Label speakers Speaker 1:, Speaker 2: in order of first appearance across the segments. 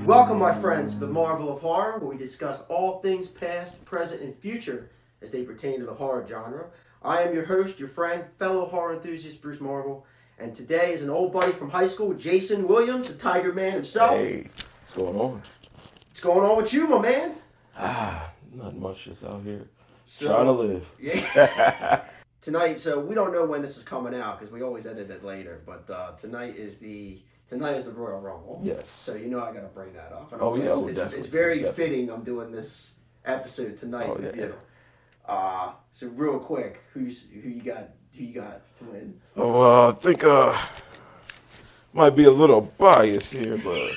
Speaker 1: Welcome, my friends, to the Marvel of Horror, where we discuss all things past, present, and future as they pertain to the horror genre. I am your host, your friend, fellow horror enthusiast, Bruce Marvel, and today is an old buddy from high school, Jason Williams, the Tiger Man himself.
Speaker 2: Hey, what's going on?
Speaker 1: What's going on with you, my man?
Speaker 2: Not much, just out here
Speaker 1: So,
Speaker 2: trying to live.
Speaker 1: Yeah. Tonight, so we don't know when this is coming out because we always edit it later, but tonight is the Royal Rumble.
Speaker 2: Yes.
Speaker 1: So you know I got to bring that up. And it's very fitting I'm doing this episode tonight with you. So real quick, who you got to win?
Speaker 2: Oh, I think might be a little biased here, but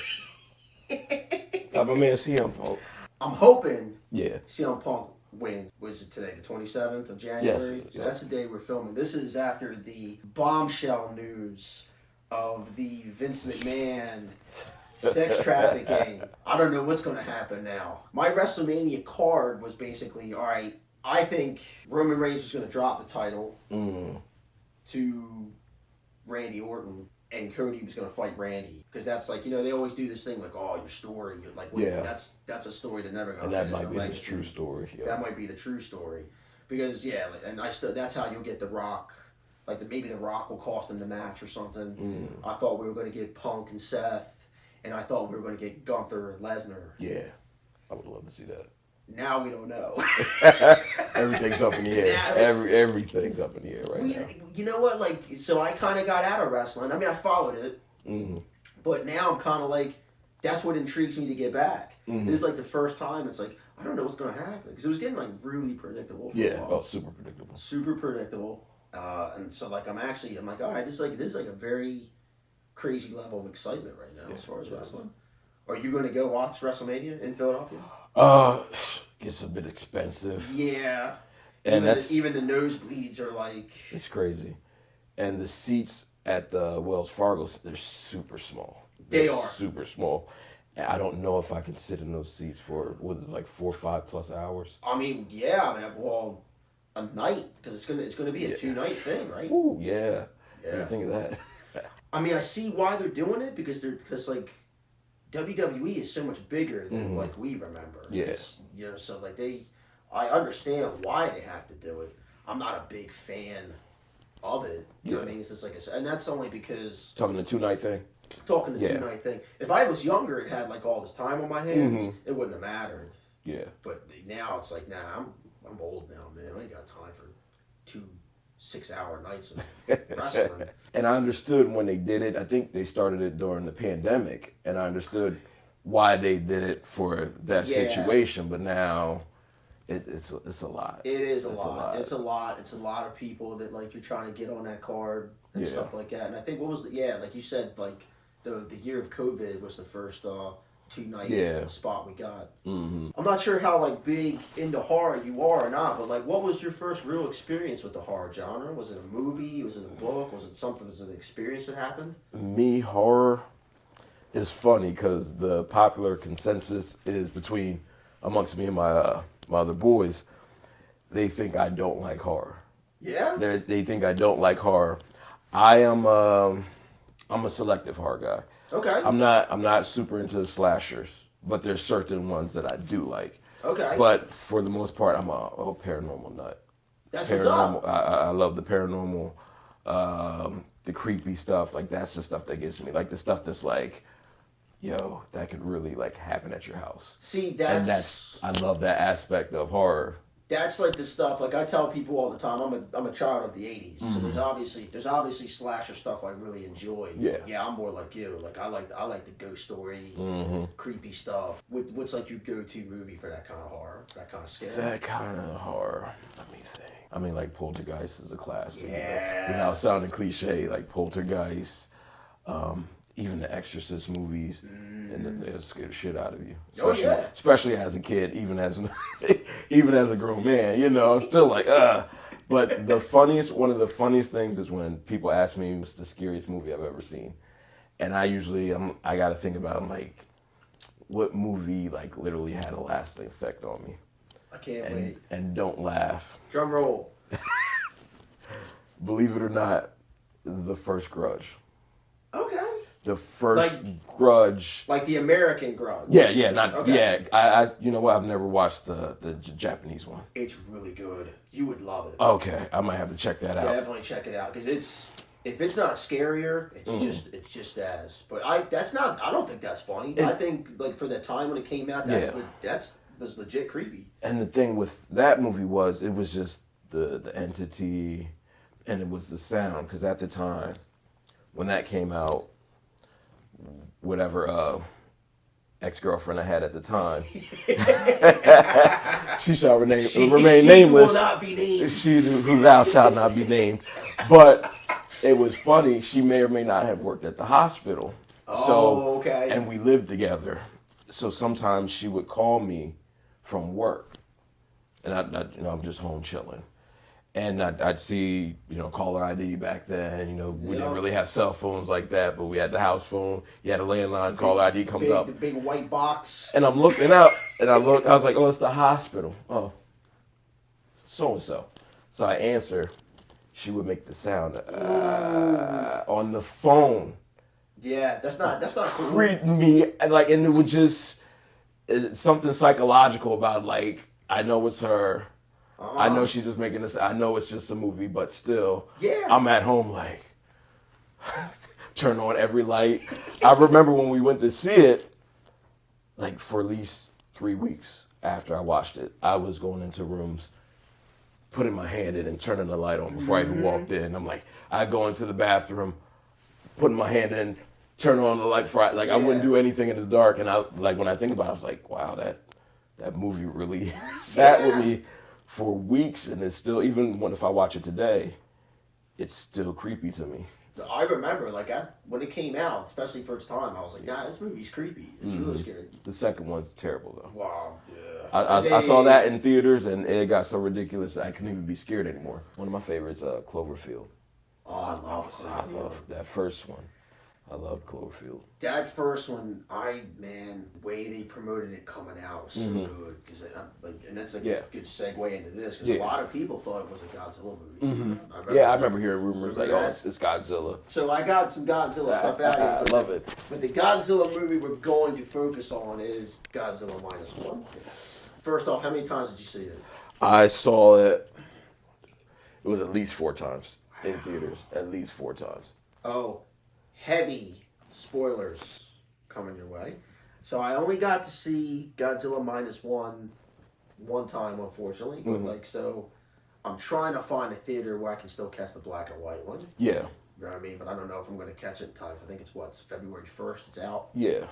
Speaker 2: my man CM Punk.
Speaker 1: I'm hoping
Speaker 2: CM
Speaker 1: Punk wins. Was it today, the 27th of January?
Speaker 2: Yes.
Speaker 1: So that's the day we're filming. This is after the bombshell news of the Vince McMahon sex trafficking. I don't know what's going to happen now. My WrestleMania card was basically, all right, I think Roman Reigns was going to drop the title to Randy Orton, and Cody was going to fight Randy. Because that's like, they always do this thing like, oh, your story. You're like, that's a story that never got finished.
Speaker 2: And that might be the true story. Yeah.
Speaker 1: That might be the true story. Because, that's how you'll get The Rock. Like, maybe The Rock will cost him the match or something. I thought we were going to get Punk and Seth, and I thought we were going to get Gunther and Lesnar.
Speaker 2: Yeah, I would love to see that.
Speaker 1: Now we don't know.
Speaker 2: Everything's up in the air. Everything's up in the air right now.
Speaker 1: You know what? Like, so I kind of got out of wrestling. I mean, I followed it, but now I'm kind of like, that's what intrigues me to get back. This is like the first time it's like, I don't know what's going to happen because it was getting like really predictable.
Speaker 2: Super predictable.
Speaker 1: Super predictable. And so like I'm like, all right, this is like a very crazy level of excitement right now as far as wrestling. Are you going to go watch WrestleMania in Philadelphia?
Speaker 2: It's a bit expensive.
Speaker 1: Yeah.
Speaker 2: And
Speaker 1: even the nosebleeds are like,
Speaker 2: it's crazy. And the seats at the Wells Fargo, they're super small.
Speaker 1: They are
Speaker 2: super small. And I don't know if I can sit in those seats for like 4 or 5 plus hours.
Speaker 1: I mean, well, a night, because it's gonna be a 2-night thing, right?
Speaker 2: Ooh, yeah. What do you think of that?
Speaker 1: I mean, I see why they're doing it because like WWE is so much bigger than like we remember.
Speaker 2: Yes.
Speaker 1: So like I understand why they have to do it. I'm not a big fan of it. You know what I mean? It's just like and that's only because
Speaker 2: talking the 2-night thing.
Speaker 1: Talking the 2-night thing. If I was younger and had like all this time on my hands, it wouldn't have mattered.
Speaker 2: Yeah.
Speaker 1: But now it's like, nah, I'm old now, man. I ain't got time for 2 6-hour nights of wrestling.
Speaker 2: And I understood when they did it. I think they started it during the pandemic, and I understood why they did it for that situation. But now, it's a lot.
Speaker 1: It is a lot. It's a lot. It's a lot of people that like you're trying to get on that card and stuff like that. And I think like you said, like the year of COVID was the first 2-night spot we got. I'm not sure how like big into horror you are or not, but like what was your first real experience with the horror genre? Was it a movie? Was it a book? Was it something? Was it an experience that happened?
Speaker 2: Horror is funny because the popular consensus is amongst me and my other boys, they think I don't like horror.
Speaker 1: Yeah?
Speaker 2: They think I don't like horror. I'm a selective horror guy.
Speaker 1: Okay.
Speaker 2: I'm not super into slashers, but there's certain ones that I do like.
Speaker 1: Okay.
Speaker 2: But for the most part, I'm a paranormal nut.
Speaker 1: That's what's up.
Speaker 2: I love the paranormal, the creepy stuff. Like that's the stuff that gets me. Like the stuff that's like, yo, that could really like happen at your house.
Speaker 1: See,
Speaker 2: I love that aspect of horror.
Speaker 1: That's like the stuff. Like I tell people all the time, I'm a child of the '80s, so there's obviously slasher stuff I really enjoy. Yeah, I'm more like you. Like I like the ghost story, creepy stuff. What's like your go-to movie for that kind of horror, that kind of scare?
Speaker 2: That kind of horror. Let me think. I mean, like Poltergeist is a classic.
Speaker 1: Yeah.
Speaker 2: Without sounding cliche, like Poltergeist. Even the Exorcist movies, and they'll scare the shit out of you. Especially as a kid, even as a grown man, still like, But one of the funniest things is when people ask me what's the scariest movie I've ever seen. And I usually, I got to think about, like, what movie, like, literally had a lasting effect on me.
Speaker 1: I can't wait.
Speaker 2: And don't laugh.
Speaker 1: Drum roll.
Speaker 2: Believe it or not, the first Grudge.
Speaker 1: Okay.
Speaker 2: the first
Speaker 1: Like-
Speaker 2: Grudge.
Speaker 1: Like the American Grudge.
Speaker 2: Yeah. I you know what? I've never watched the Japanese one.
Speaker 1: It's really good. You would love it.
Speaker 2: Okay, I might have to check that out.
Speaker 1: Definitely check it out because if it's not scarier, it's just as. But I don't think that's funny. I think like for the time when it came out, that was legit creepy.
Speaker 2: And the thing with that movie was it was just the entity, and it was the sound because at the time when that came out, whatever ex-girlfriend I had at the time, she shall remain nameless.
Speaker 1: Will not be named.
Speaker 2: She who thou shalt not be named. But it was funny. She may or may not have worked at the hospital.
Speaker 1: Oh, okay.
Speaker 2: And we lived together. So sometimes she would call me from work, and I'm just home chilling. And I'd see, caller ID back then. We didn't really have cell phones like that, but we had the house phone. You had a landline, caller ID comes up.
Speaker 1: The big white box.
Speaker 2: And I'm looking up, and I was like, oh, it's the hospital. Oh, so-and-so. So I answer. She would make the sound on the phone.
Speaker 1: Yeah, that's not cool.
Speaker 2: Creep me, and it would just, something psychological about, I know it's her. I know she's just making this. I know it's just a movie, but still, I'm at home turn on every light. I remember when we went to see it, for at least 3 weeks after I watched it, I was going into rooms, putting my hand in and turning the light on before I even walked in. I'm I'd go into the bathroom, putting my hand in, turn on the light for I wouldn't do anything in the dark. And I when I think about it, I was like, wow, that movie really sat with me for weeks, and it's still, even if I watch it today, it's still creepy to me.
Speaker 1: I remember, when it came out, especially for its time, I was like, nah, this movie's creepy. It's really scary.
Speaker 2: The second one's terrible, though.
Speaker 1: Wow, yeah.
Speaker 2: I saw that in theaters, and it got so ridiculous I couldn't even be scared anymore. One of my favorites, Cloverfield.
Speaker 1: Oh, I love Cloverfield.
Speaker 2: I love that first one. I loved Cloverfield.
Speaker 1: That first one, the way they promoted it coming out was so good. And that's a good segue into this, because a lot of people thought it was a Godzilla movie.
Speaker 2: I remember hearing rumors it's Godzilla.
Speaker 1: So I got some Godzilla stuff out here.
Speaker 2: I love it.
Speaker 1: But the Godzilla movie we're going to focus on is Godzilla Minus One. First off, how many times did you see it?
Speaker 2: I saw it. It was at least 4 times in theaters. At least 4 times.
Speaker 1: Oh. Heavy spoilers coming your way. So I only got to see Godzilla Minus One time, unfortunately. But so I'm trying to find a theater where I can still catch the black and white one.
Speaker 2: Yeah.
Speaker 1: You know what I mean? But I don't know if I'm going to catch it in time. I think it's February 1st. It's out.
Speaker 2: Yeah.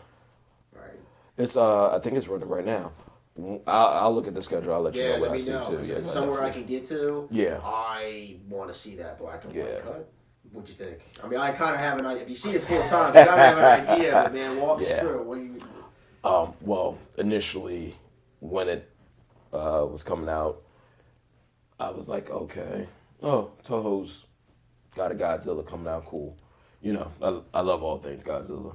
Speaker 1: Right.
Speaker 2: It's I think it's running right now. I'll look at the schedule. I'll let you know what I see too.
Speaker 1: If it's somewhere I can get to.
Speaker 2: Yeah.
Speaker 1: I want to see that black and white cut. What'd you think? I mean, I kind of have an idea. If you see it 4 times, you kind of have an idea. But man, walk us through. What do you?
Speaker 2: Well, initially, when it was coming out, I was like, okay, Toho's got a Godzilla coming out, cool. I love all things Godzilla.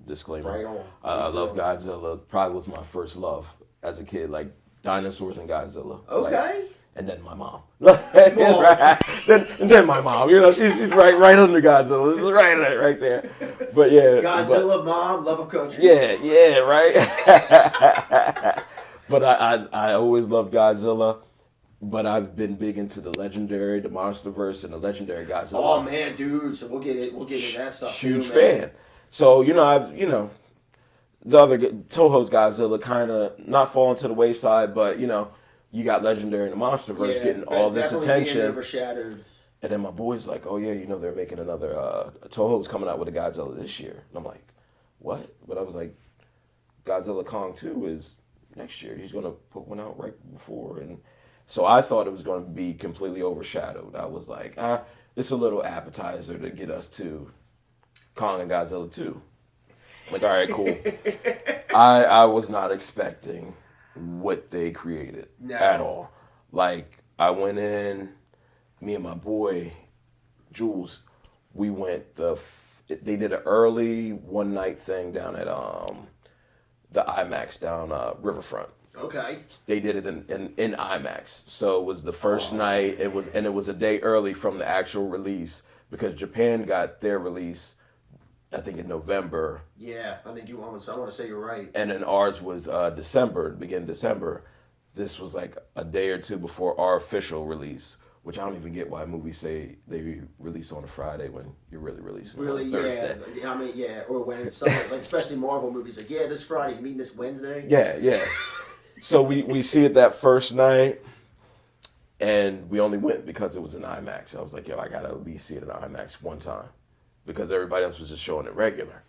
Speaker 2: Disclaimer.
Speaker 1: Right on.
Speaker 2: I love Godzilla. Probably was my first love as a kid, dinosaurs and Godzilla.
Speaker 1: Okay.
Speaker 2: And then my mom. then my mom. She's right under Godzilla. It's right there. But yeah.
Speaker 1: Godzilla, mom, love of country.
Speaker 2: Yeah, right. But I always loved Godzilla. But I've been big into the legendary, the MonsterVerse, and the legendary Godzilla.
Speaker 1: Oh man, dude! So we'll get into that stuff.
Speaker 2: Huge fan. So I've the other Toho's Godzilla kind of not falling to the wayside, but you got Legendary and the MonsterVerse getting all this attention.
Speaker 1: Being overshadowed.
Speaker 2: And then my boy's like, oh yeah, they're making another, Toho's coming out with a Godzilla this year. And I'm like, what? But I was like, Godzilla Kong 2 is next year. He's going to put one out right before. And so I thought it was going to be completely overshadowed. I was like, it's a little appetizer to get us to Kong and Godzilla 2. Like, all right, cool. I was not expecting what they created at all. I went in, me and my boy Jules, we went they did an early one night thing down at the IMAX down Riverfront.
Speaker 1: Okay.
Speaker 2: They did it in IMAX. So it was the first night. It was a day early from the actual release because Japan got their release I think in November.
Speaker 1: Yeah, I think I want to say you're right.
Speaker 2: And then ours was December, beginning of December. This was like a day or two before our official release, which I don't even get why movies say they release on a Friday when you're really releasing on a Thursday.
Speaker 1: Yeah. I mean, yeah, or when it's something, like especially Marvel movies, like, yeah, this Friday, you mean this Wednesday?
Speaker 2: Yeah. So we see it that first night, and we only went because it was an IMAX. I was like, yo, I gotta at least see it in IMAX one time, because everybody else was just showing it regular.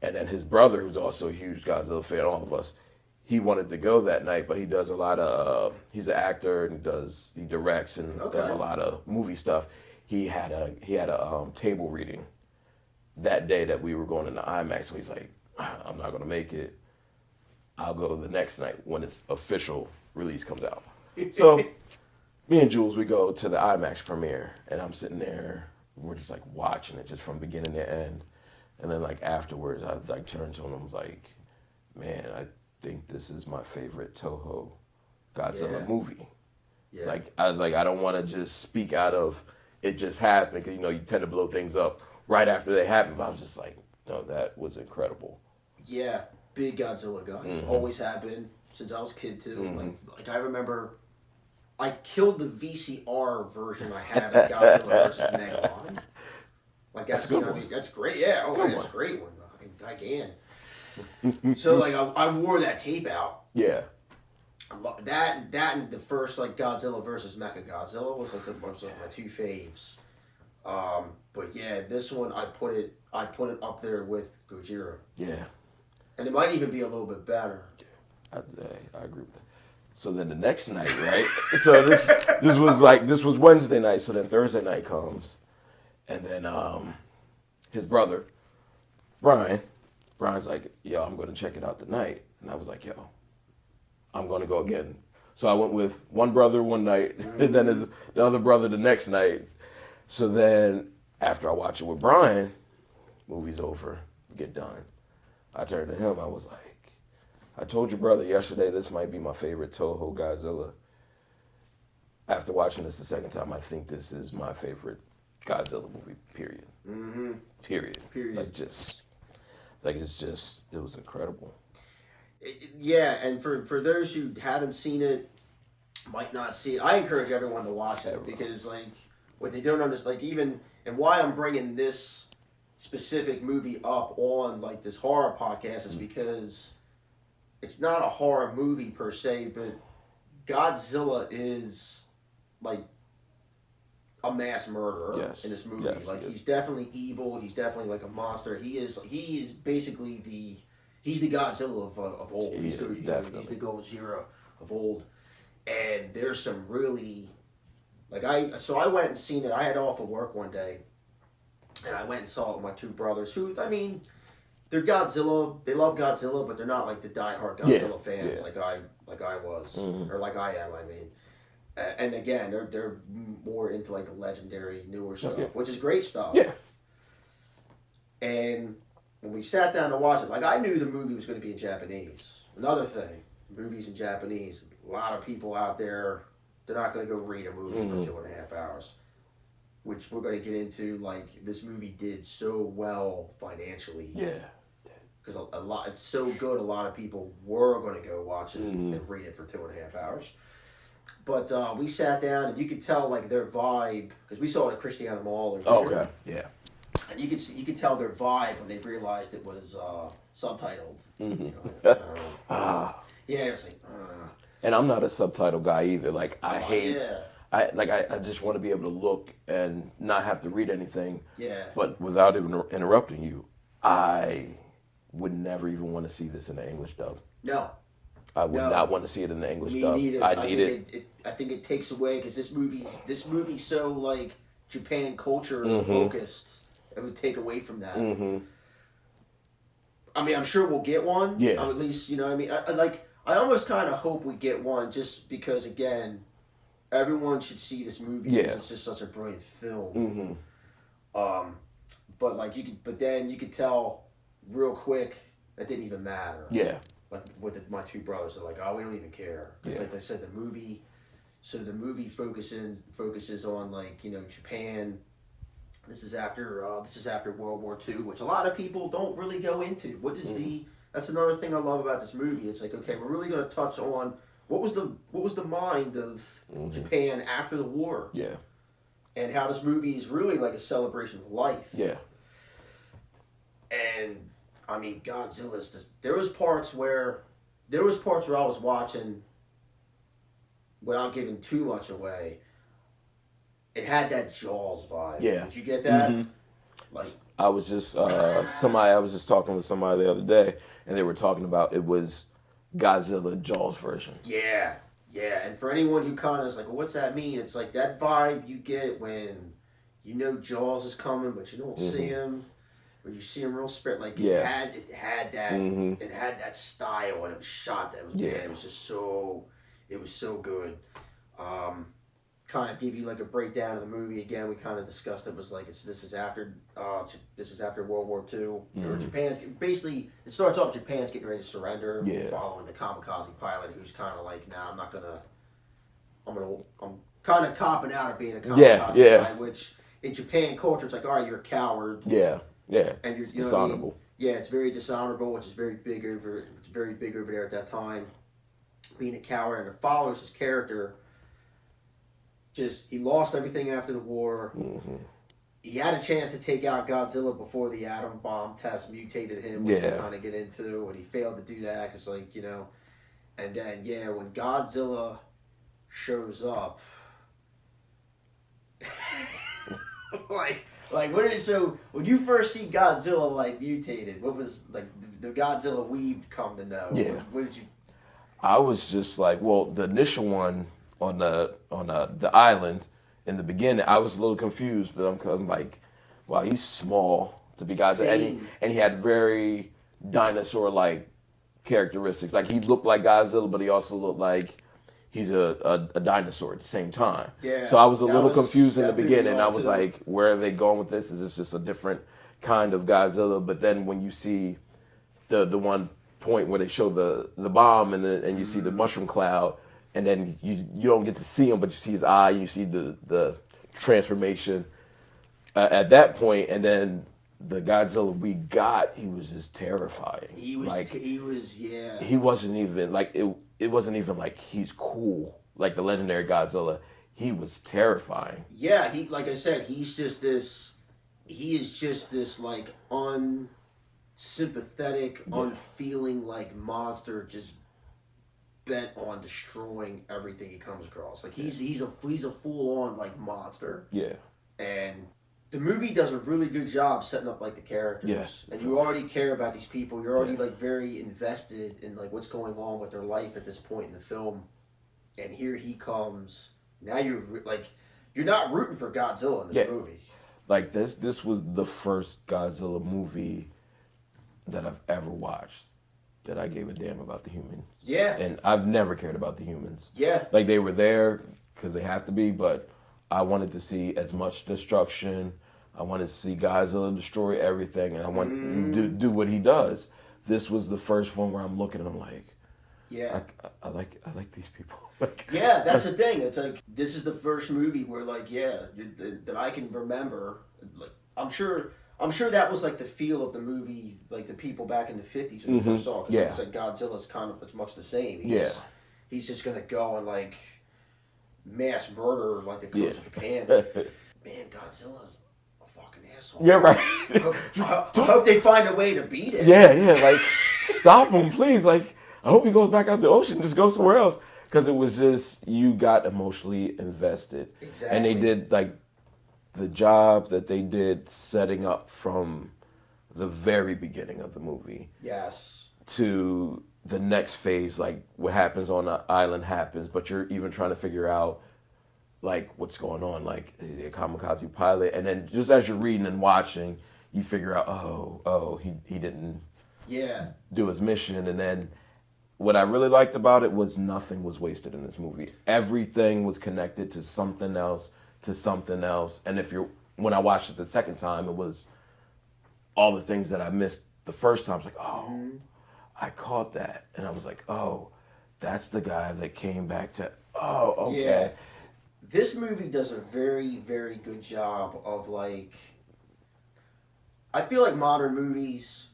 Speaker 2: And then his brother, who's also a huge Godzilla fan, all of us, he wanted to go that night, but he does a lot of, he's an actor and he directs and does a lot of movie stuff. He had a table reading that day that we were going into IMAX. So he's like, I'm not going to make it. I'll go the next night when its official release comes out. So me and Jules, we go to the IMAX premiere, and I'm sitting there. We're just like watching it just from beginning to end. And then like afterwards, I like turned to him and was like, man, I think this is my favorite Toho Godzilla movie. Yeah. Like I don't want to just speak out of it just happened, because you tend to blow things up right after they happen. But I was just like, no, that was incredible.
Speaker 1: Yeah, big Godzilla guy. Always have been since I was a kid too. Like I remember, I killed the VCR version I had of Godzilla vs. Megalon. Like that's that's great. Yeah, that's a great one. Gigan. So like I wore that tape out.
Speaker 2: Yeah.
Speaker 1: That and the first like Godzilla versus Mechagodzilla was like my two faves. But yeah, this one I put it up there with Gojira.
Speaker 2: Yeah.
Speaker 1: And it might even be a little bit better.
Speaker 2: I agree with that. So then the next night, right? So this was Wednesday night. So then Thursday night comes, and then his brother Brian's like, yo, I'm going to check it out tonight. And I was like, yo, I'm going to go again. So I went with one brother one night, and then the other brother the next night. So then after I watch it with Brian, movie's over, get done. I turned to him, I was like, I told your brother yesterday this might be my favorite Toho Godzilla. After watching this the second time, I think this is my favorite Godzilla movie, period. Period. It was incredible.
Speaker 1: Yeah, and for those who haven't seen it, might not see it, I encourage everyone to watch it, because like what they don't understand, like even, and why I'm bringing this specific movie up on like this horror podcast is because it's not a horror movie per se, but Godzilla is like a mass murderer in this movie. He's definitely evil. He's definitely like a monster. He is basically he's the Godzilla of old. He's the Godzilla of old. And there's some really so I went and seen it. I had off of work one day, and I went and saw it with my two brothers, who, I mean, they're Godzilla. They love Godzilla, but they're not like the diehard Godzilla fans like I was, or like I am. I mean. And again, they're more into like the legendary newer stuff, which is great stuff.
Speaker 2: Yeah.
Speaker 1: And when we sat down to watch it, like I knew the movie was going to be in Japanese. Another thing, movies in Japanese. A lot of people out there, they're not going to go read a movie for 2.5 hours, which we're going to get into. Like this movie did so well financially.
Speaker 2: Yeah.
Speaker 1: Because it's so good. A lot of people were going to go watch it and read it for 2.5 hours. But we sat down, and you could tell like their vibe, because we saw it at Christiana Mall.
Speaker 2: Okay. Yeah.
Speaker 1: And you could tell their vibe when they realized it was subtitled. Yeah, it was like.
Speaker 2: And I'm not a subtitle guy either. Like I hate. Yeah. I just want to be able to look and not have to read anything.
Speaker 1: Yeah.
Speaker 2: But without even interrupting you, I would never even want to see this in the English dub.
Speaker 1: No.
Speaker 2: I would not want to see it in the English dub.
Speaker 1: Neither.
Speaker 2: I need it.
Speaker 1: I think it takes away, because this movie's so like Japan culture focused. It would take away from that. I mean, I'm sure we'll get one.
Speaker 2: Yeah.
Speaker 1: At least, you know what I mean? I almost kind of hope we get one, just because, again, everyone should see this movie because it's just such a brilliant film. But then you could tell real quick that didn't even matter.
Speaker 2: Yeah.
Speaker 1: Like with my two brothers, they're like, oh, we don't even care, because like they said, the movie focuses on like, you know, Japan, This is after World War II, which a lot of people don't really go into. What is That's another thing I love about this movie. It's like, okay, we're really going to touch on what was the mind of Japan after the war.
Speaker 2: Yeah.
Speaker 1: And how this movie is really like a celebration of life.
Speaker 2: Yeah.
Speaker 1: And I mean, Godzilla's just, there was parts where I was watching without giving too much away. It had that Jaws vibe.
Speaker 2: Yeah.
Speaker 1: Did you get that?
Speaker 2: Like, I was just talking with somebody the other day, and they were talking about it was Godzilla Jaws version.
Speaker 1: Yeah. Yeah. And for anyone who kind of is like, well, what's that mean? It's like that vibe you get when you know Jaws is coming, but you don't see him. Or you see him real spirit, like it had that style, and it was shot. That was man, it was just so, it was so good. Kind of give you like a breakdown of the movie again. We kind of discussed it was like this is after World War II. Or Japan's basically, it starts off Japan's getting ready to surrender, following the kamikaze pilot who's kind of like, nah, I'm kind of copping out of being a kamikaze pilot, which in Japan culture it's like, all right, you're a coward.
Speaker 2: Yeah.
Speaker 1: And
Speaker 2: it's dishonorable.
Speaker 1: What I mean? Yeah, it's very dishonorable, which is very big over there at that time. Being a coward, and it follows his character. Just, he lost everything after the war. He had a chance to take out Godzilla before the atom bomb test mutated him, which we kind of get into, and he failed to do that because, like, you know. And then, when Godzilla shows up, so when you first see Godzilla like mutated, what was like the Godzilla we've come to know?
Speaker 2: Yeah.
Speaker 1: What did you?
Speaker 2: I was just like, well, the initial one on the island in the beginning, I was a little confused, but I'm like, wow, he's small to be Godzilla, and he had very dinosaur-like characteristics. Like he looked like Godzilla, but he also looked like he's a dinosaur at the same time. Yeah. So I was a little confused in the beginning. I was like, where are they going with this? Is this just a different kind of Godzilla? But then when you see the one point where they show the bomb and you see the mushroom cloud, and then you don't get to see him, but you see his eye, you see the transformation at that point, and then the Godzilla we got, he was just terrifying. He wasn't even like it wasn't even like he's cool like the legendary Godzilla. He was terrifying. Yeah, he, like I said, he is just this like unsympathetic, unfeeling like monster, just bent on destroying everything he comes across. Like he's a full on like monster. Yeah. And the movie does a really good job setting up like the characters. Yes. And you already care about these people. You're already like very invested in like what's going on with their life at this point in the film. And here he comes. Now you're not rooting for Godzilla in this movie. Like this was the first Godzilla movie that I've ever watched that I gave a damn about the humans. Yeah. And I've never cared about the humans. Yeah. Like they were there because they have to be, but I wanted to see as much destruction. I wanted to see Godzilla destroy everything, and I want to do what he does. This was the first one where I'm looking and I'm like, yeah, I like these people. Yeah, that's the thing. It's like this is the first movie where that I can remember. Like I'm sure that was like the feel of the movie, like the people back in the 50s when you first saw it. Because it's like Godzilla's kind of much the same. He's just gonna go and like mass murder like the coast of Japan. Man, Godzilla's a fucking asshole. Yeah, right. I hope they find a way to beat it. Yeah, like stop him, please. Like I hope he goes back out the ocean, just go somewhere else. Because it was just, you got emotionally invested. Exactly. And they did like the job that they did setting up from the very beginning of the movie. Yes. To the next phase, like what happens on the island happens, but you're even trying to figure out like what's going on, like is he a kamikaze pilot? And then just as you're reading and watching, you figure out, he didn't do his mission. And then what I really liked about it was nothing was wasted in this movie. Everything was connected to something else. And when I watched it the second time, it was all the things that I missed the first time. I was like, I caught that. And I was like, that's the guy that came back to, okay. Yeah. This movie does a very, very good job of like
Speaker 1: I feel like modern movies,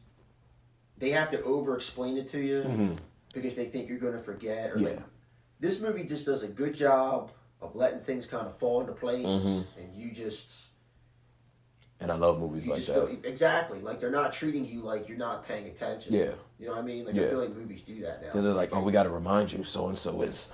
Speaker 1: they have to over-explain it to you because they think you're going to forget. Or like, this movie just does a good job of letting things kind of fall into place, and you just...
Speaker 2: And I love movies like that.
Speaker 1: Exactly. Like, they're not treating you like you're not paying attention.
Speaker 2: Yeah.
Speaker 1: You know what I mean? Like, I feel like movies do that now.
Speaker 2: Because they're like, oh, we got to remind you, so-and-so is.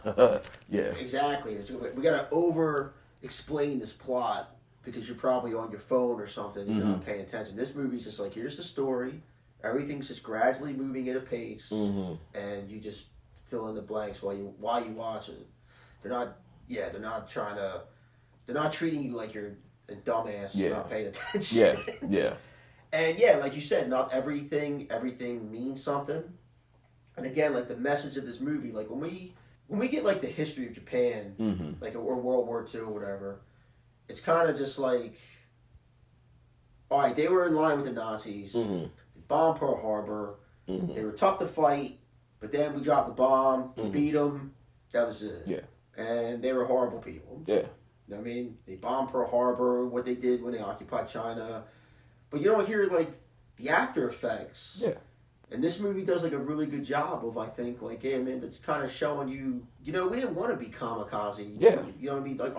Speaker 2: Yeah.
Speaker 1: Exactly. We got to over-explain this plot because you're probably on your phone or something and you're not paying attention. This movie's just like, here's the story. Everything's just gradually moving at a pace, and you just fill in the blanks while you watch it. They're not treating you like you're a dumbass not paying attention.
Speaker 2: Yeah.
Speaker 1: And like you said, not everything means something. And again, like the message of this movie, like when we get like the history of Japan, like or World War II or whatever, it's kind of just like, all right, they were in line with the Nazis, they bombed Pearl Harbor, they were tough to fight, but then we dropped the bomb, we beat them, that was it.
Speaker 2: Yeah.
Speaker 1: And they were horrible people.
Speaker 2: Yeah.
Speaker 1: You know what I mean? They bombed Pearl Harbor, what they did when they occupied China. But you don't hear, like, the after effects.
Speaker 2: Yeah.
Speaker 1: And this movie does, like, a really good job of, I think, like, hey, man, that's kind of showing you, we didn't want to be kamikaze.
Speaker 2: Yeah.
Speaker 1: You know what I mean? Like,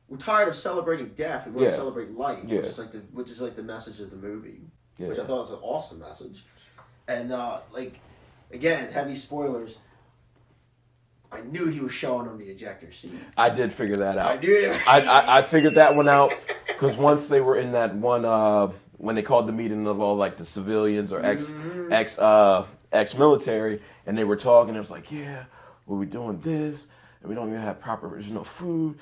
Speaker 1: we're tired of celebrating death. We want to celebrate life, which is like the message of the movie, which I thought was an awesome message. And, like, again, heavy spoilers. I knew he was showing them the ejector seat. I
Speaker 2: did figure that out.
Speaker 1: I knew it.
Speaker 2: I figured that one out because once they were in that one, when they called the meeting of all like the civilians or ex-military, and they were talking, it was like, we're doing this, and we don't even have proper, there's no food.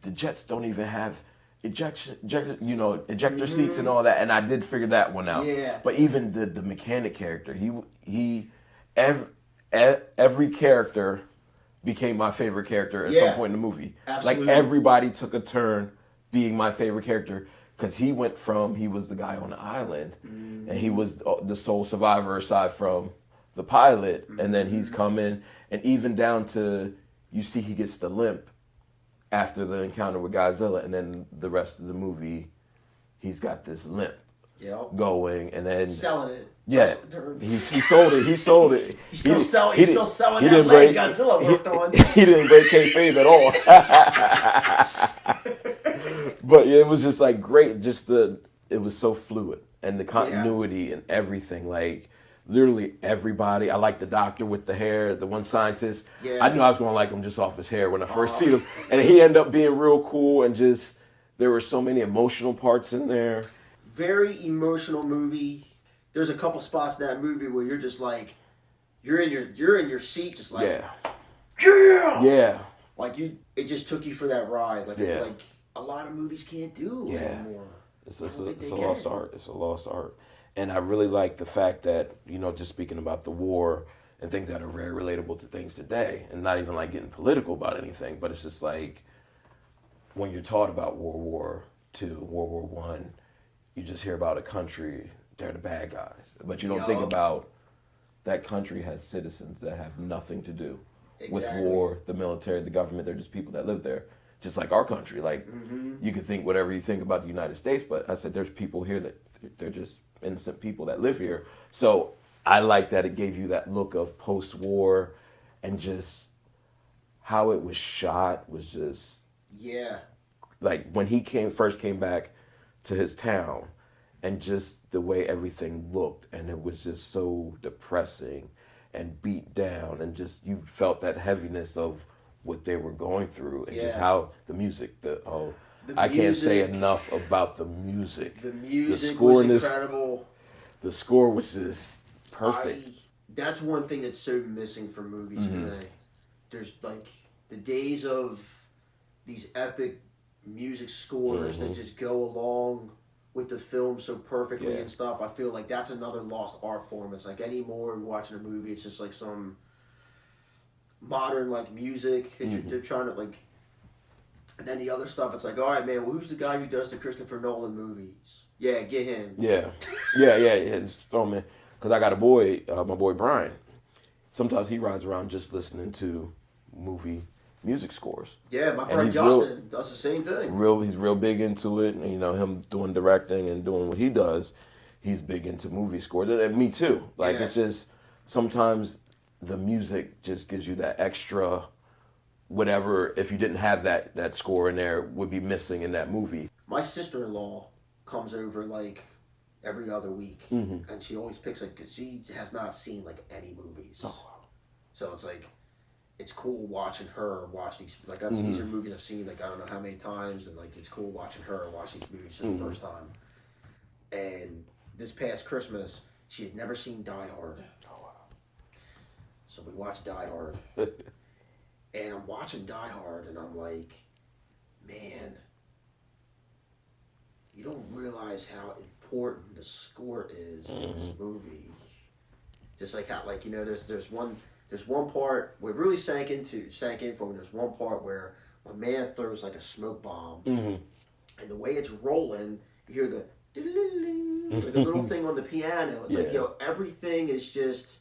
Speaker 2: The jets don't even have ejector seats and all that, and I did figure that one out.
Speaker 1: Yeah.
Speaker 2: But even the mechanic character, every character became my favorite character at some point in the movie.
Speaker 1: Absolutely.
Speaker 2: Like everybody took a turn being my favorite character because he was the guy on the island and he was the sole survivor aside from the pilot, and then he's coming, and even down to you see he gets the limp after the encounter with Godzilla, and then the rest of the movie he's got this limp going, and then
Speaker 1: selling it.
Speaker 2: Yeah, he sold it. He sold it.
Speaker 1: He's still selling that leg Godzilla worked on.
Speaker 2: He didn't break kayfabe at all. But it was just like great. It was so fluid, and the continuity and everything. Like literally everybody. I like the doctor with the hair, the one scientist. Yeah. I knew I was going to like him just off his hair when I first see him, and he ended up being real cool. And just there were so many emotional parts in there.
Speaker 1: Very emotional movie. There's a couple spots in that movie where you're just like, you're in your seat, just like, yeah. Like it just took you for that ride. Like a lot of movies can't do anymore.
Speaker 2: It's a lost art. It's a lost art. And I really like the fact that, just speaking about the war and things that are very relatable to things today, and not even like getting political about anything, but it's just like when you're taught about World War II, World War One, you just hear about a country. They're the bad guys. But you don't think about that country has citizens that have nothing to do with war, the military, the government. They're just people that live there. Just like our country. Like, you could think whatever you think about the United States, but I said there's people here that they're just innocent people that live here. So I like that it gave you that look of post-war, and just how it was shot was just...
Speaker 1: Yeah.
Speaker 2: Like, when he first came back to his town, and just the way everything looked, and it was just so depressing and beat down, and just you felt that heaviness of what they were going through, and just how the music, I can't say enough about the music.
Speaker 1: The music was incredible.
Speaker 2: The score was just perfect.
Speaker 1: That's one thing that's so missing from movies today. There's like the days of these epic music scores that just go along with the film so perfectly and stuff. I feel like that's another lost art form. It's like anymore watching a movie, it's just like some modern like music that they're trying to like. And then the other stuff, it's like, all right, man, well, who's the guy who does the Christopher Nolan movies? Yeah, get him.
Speaker 2: Yeah. Throw him in. Because I got a boy, my boy Brian. Sometimes he rides around just listening to movie music scores.
Speaker 1: Yeah, my friend Justin does the same thing.
Speaker 2: He's real big into it. And, you know, him doing directing and doing what he does, he's big into movie scores. And me too. Like, it's just, sometimes the music just gives you that extra whatever, if you didn't have that score in there, would be missing in that movie.
Speaker 1: My sister-in-law comes over, like, every other week.
Speaker 2: Mm-hmm.
Speaker 1: And she always picks, like, because she has not seen, like, any movies.
Speaker 2: Oh, wow.
Speaker 1: So it's like, it's cool watching her watch these. Like, these are movies I've seen, like, I don't know how many times. And, like, it's cool watching her watch these movies for the first time. And this past Christmas, she had never seen Die Hard.
Speaker 2: Oh, wow.
Speaker 1: So we watched Die Hard. And I'm watching Die Hard, and I'm like, man, you don't realize how important the score is in this movie. Just like how, like, you know, there's one part where it really sank in for me. There's one part where my man throws like a smoke bomb, and the way it's rolling, you hear the like the little thing on the piano. It's like, yo, everything is just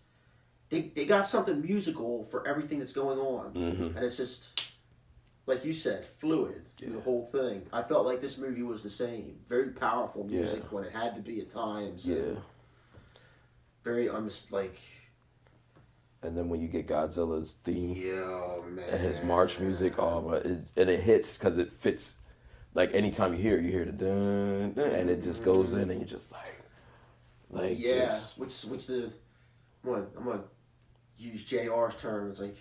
Speaker 1: they got something musical for everything that's going on, and it's just like you said, fluid through the whole thing. I felt like this movie was the same. Very powerful music when it had to be at times.
Speaker 2: Yeah.
Speaker 1: Very like.
Speaker 2: And then when you get Godzilla's theme
Speaker 1: man.
Speaker 2: and his march music, and it hits because it fits. Like anytime you hear it, you hear the dun, dun, and it just goes in, and you're just like just,
Speaker 1: which I'm gonna use JR's term. It's like,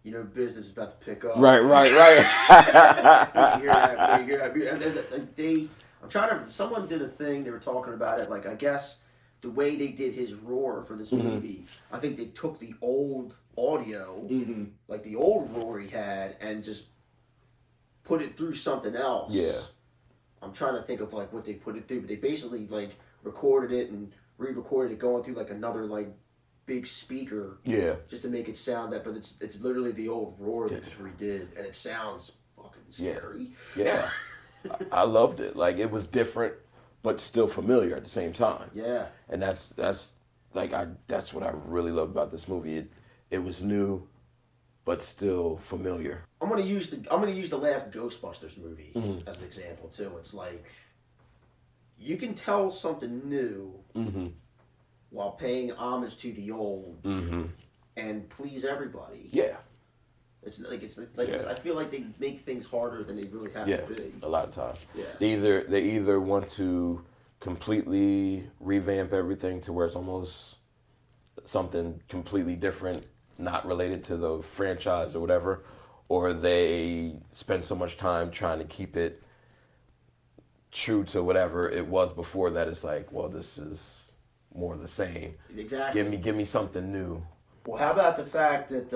Speaker 1: you know, business is about to pick up.
Speaker 2: Right.
Speaker 1: You hear that, and then someone did a thing. They were talking about it. Like, I guess the way they did his roar for this movie, I think they took the old audio, like the old roar he had, and just put it through something else.
Speaker 2: Yeah.
Speaker 1: I'm trying to think of like what they put it through, but they basically like recorded it and re-recorded it going through like another like big speaker.
Speaker 2: Yeah.
Speaker 1: Just to make it sound that, but it's literally the old roar they just redid, and it sounds fucking scary.
Speaker 2: Yeah. I loved it. Like, it was different, but still familiar at the same time.
Speaker 1: Yeah.
Speaker 2: And that's what I really love about this movie. It was new, but still familiar.
Speaker 1: I'm gonna use the last Ghostbusters movie as an example too. It's like, you can tell something new while paying homage to the old and please everybody.
Speaker 2: Yeah.
Speaker 1: It's I feel like they make things harder than they really have to be.
Speaker 2: A lot of times.
Speaker 1: Yeah.
Speaker 2: They either want to completely revamp everything to where it's almost something completely different, not related to the franchise or whatever, or they spend so much time trying to keep it true to whatever it was before that. It's like, well, this is more the same.
Speaker 1: Exactly.
Speaker 2: Give me something new.
Speaker 1: Well, how about the fact that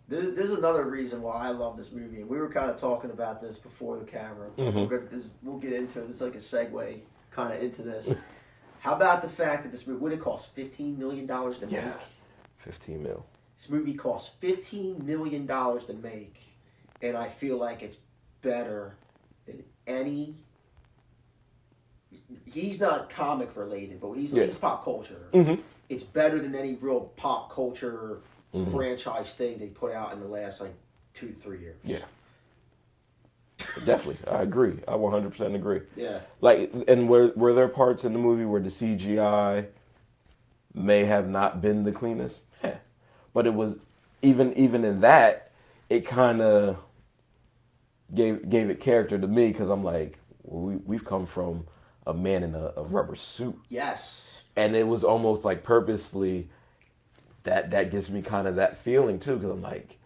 Speaker 1: this is another reason why I love this movie, and we were kind of talking about this before the camera. We'll get into it. It's like a segue kind of into this. How about the fact that this movie, what it cost, $15 million to make?
Speaker 2: 15 mil.
Speaker 1: This movie cost $15 million to make, and I feel like it's better than any. He's not comic related, but he's pop culture. It's better than any real pop culture franchise thing they put out in the last like 2 to 3 years.
Speaker 2: Yeah. Definitely. I agree. I 100% agree.
Speaker 1: Yeah.
Speaker 2: Like, and were there parts in the movie where the CGI may have not been the cleanest? Yeah. But it was, even in that, it kind of gave it character to me, because I'm like, we've come from a man in a rubber suit.
Speaker 1: Yes.
Speaker 2: And it was almost like purposely that gives me kind of that feeling too, because I'm like,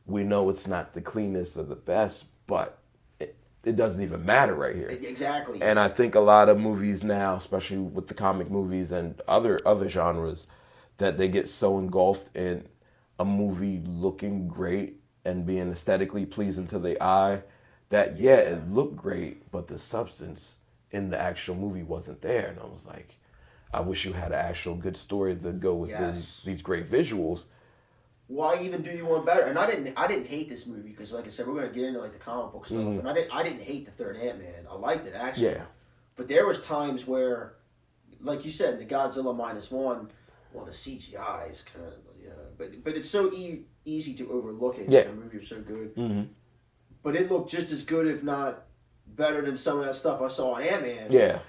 Speaker 2: we know it's not the cleanest or the best, but it doesn't even matter right here.
Speaker 1: Exactly.
Speaker 2: And I think a lot of movies now, especially with the comic movies and other genres, that they get so engulfed in a movie looking great and being aesthetically pleasing to the eye that, it looked great, but the substance in the actual movie wasn't there. And I was like, I wish you had an actual good story to go with these great visuals.
Speaker 1: Why even do you one better? And I didn't hate this movie, because, like I said, we're gonna get into like the comic book stuff. And I didn't hate the third Ant-Man. I liked it actually. Yeah. But there was times where, like you said, the Godzilla Minus One, Well, the CGI is kind of, but it's so easy to overlook it.
Speaker 2: Yeah.
Speaker 1: The movie was so good.
Speaker 2: Mm-hmm.
Speaker 1: But it looked just as good, if not better, than some of that stuff I saw on Ant-Man.
Speaker 2: Yeah.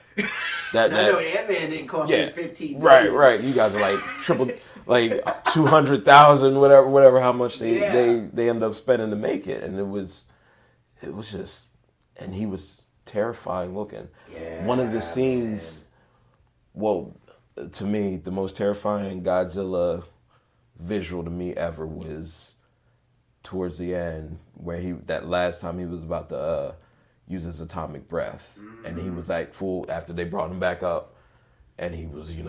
Speaker 1: I know Ant-Man didn't cost me $15
Speaker 2: million.
Speaker 1: million.
Speaker 2: Right. You guys are like triple, like 200,000, whatever. How much they end up spending to make it, and it was just, and he was terrifying looking.
Speaker 1: Yeah.
Speaker 2: One of the scenes, well, to me, the most terrifying Godzilla visual to me ever was towards the end, where that last time he was about to use his atomic breath, and he was like full after they brought him back up, and he was, he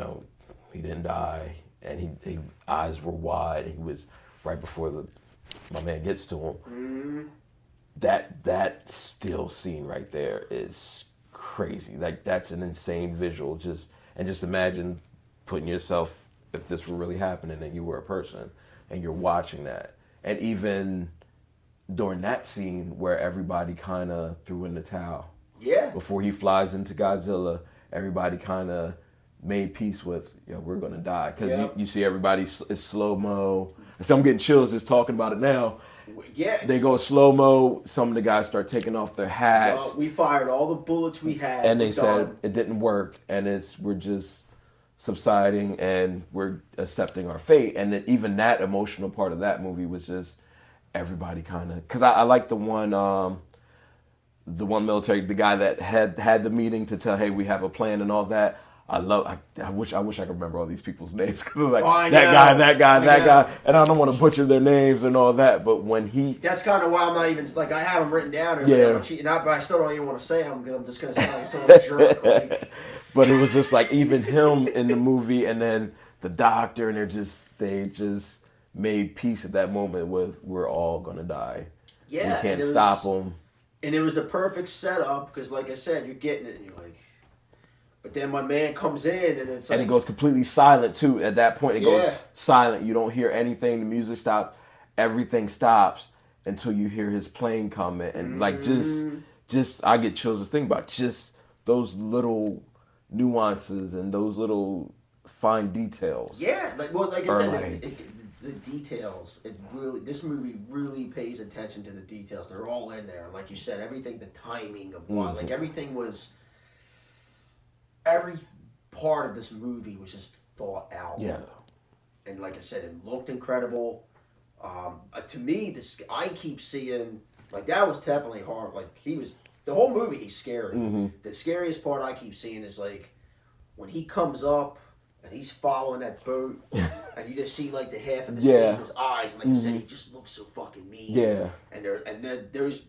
Speaker 2: didn't die, and he eyes were wide. He was right before my man gets to him. Mm-hmm. That still scene right there is crazy. Like, that's an insane visual. Just imagine putting yourself, if this were really happening and you were a person and you're watching that. And even during that scene where everybody kind of threw in the towel.
Speaker 1: Yeah.
Speaker 2: Before he flies into Godzilla, everybody kind of made peace with, we're going to die. Because you see everybody, it's slow-mo. So I'm getting chills just talking about it now.
Speaker 1: Yeah.
Speaker 2: They go slow-mo. Some of the guys start taking off their hats.
Speaker 1: We fired all the bullets we had.
Speaker 2: And they said it didn't work. And we're just subsiding and we're accepting our fate. And then even that emotional part of that movie was just everybody kind of, because I like the one military, the guy that had the meeting to tell, hey, we have a plan and all that. I wish I could remember all these people's names, because like that guy, and I don't want to butcher their names and all that. But when
Speaker 1: that's kind of why I'm not even like, I have them written down. But I still don't even want to say them, because I'm just gonna sound like a total jerk. Like.
Speaker 2: But it was just like, even him in the movie, and then the doctor, and they just made peace at that moment with, we're all gonna die.
Speaker 1: Yeah,
Speaker 2: we can't stop them.
Speaker 1: And it was the perfect setup, because like I said, you're getting it, and you're like. But then my man comes in, and it's like...
Speaker 2: And it goes completely silent, too. At that point, it goes silent. You don't hear anything. The music stops. Everything stops until you hear his plane coming. And, like, just I get chills to think about just those little nuances and those little fine details.
Speaker 1: Yeah. Like I said, the details, this movie really pays attention to the details. They're all in there. Like you said, everything, the timing of what... Like, everything was... Every part of this movie was just thought out.
Speaker 2: Yeah.
Speaker 1: And like I said, it looked incredible. To me, I keep seeing, like, that was definitely hard. Like, the whole movie, he's scary. Mm-hmm. The scariest part I keep seeing is, like, when he comes up and he's following that boat, and you just see, like, the half of his face, his eyes, and like I said, he just looks so fucking mean.
Speaker 2: Yeah.
Speaker 1: And then there's,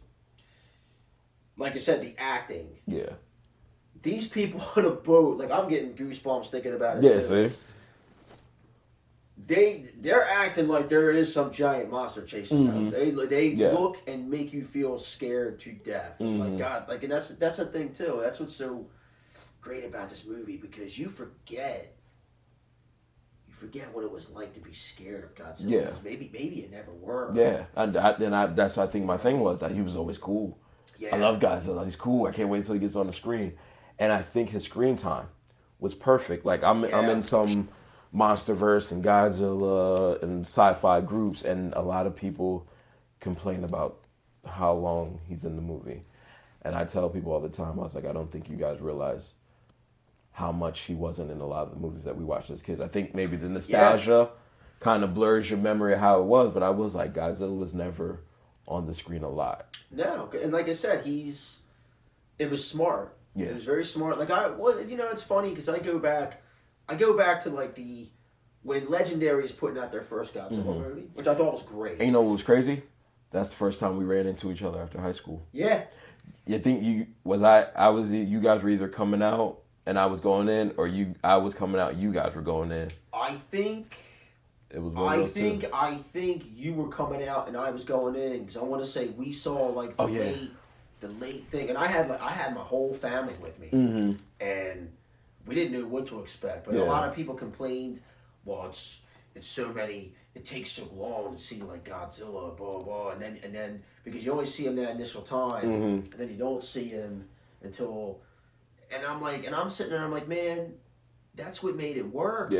Speaker 1: like I said, the acting.
Speaker 2: Yeah.
Speaker 1: These people on a boat, like, I'm getting goosebumps thinking about it.
Speaker 2: Yeah, see?
Speaker 1: They're acting like there is some giant monster chasing them. They look and make you feel scared to death. Mm-hmm. Like, God, like, and that's the thing too. That's what's so great about this movie, because you forget what it was like to be scared of Godzilla. Yeah. Because maybe it never worked.
Speaker 2: Yeah, and that's what I think my thing was, that he was always cool. Yeah. I love Godzilla. He's cool. I can't wait until he gets on the screen. And I think his screen time was perfect. Like, I'm in some MonsterVerse and Godzilla and sci-fi groups, and a lot of people complain about how long he's in the movie. And I tell people all the time, I was like, I don't think you guys realize how much he wasn't in a lot of the movies that we watched as kids. I think maybe the nostalgia kind of blurs your memory of how it was, but I was like, Godzilla was never on the screen a lot. No,
Speaker 1: and like I said, it was smart. Yeah. It was very smart. Like, it's funny, because I go back to, like, when Legendary is putting out their first Godzilla movie, which I thought was great.
Speaker 2: And you know what was crazy? That's the first time we ran into each other after high school.
Speaker 1: Yeah.
Speaker 2: You think you guys were either coming out and I was going in, or I was coming out and you guys were going in?
Speaker 1: I think
Speaker 2: it was one of those two.
Speaker 1: I think you were coming out and I was going in, because I want to say we saw, like, the late thing, and I had my whole family with me, and we didn't know what to expect. But a lot of people complained, well, it's so many, it takes so long to see, like, Godzilla, blah blah, and then because you only see him that initial time, and then you don't see him until, and I'm sitting there, I'm like, man, that's what made it work,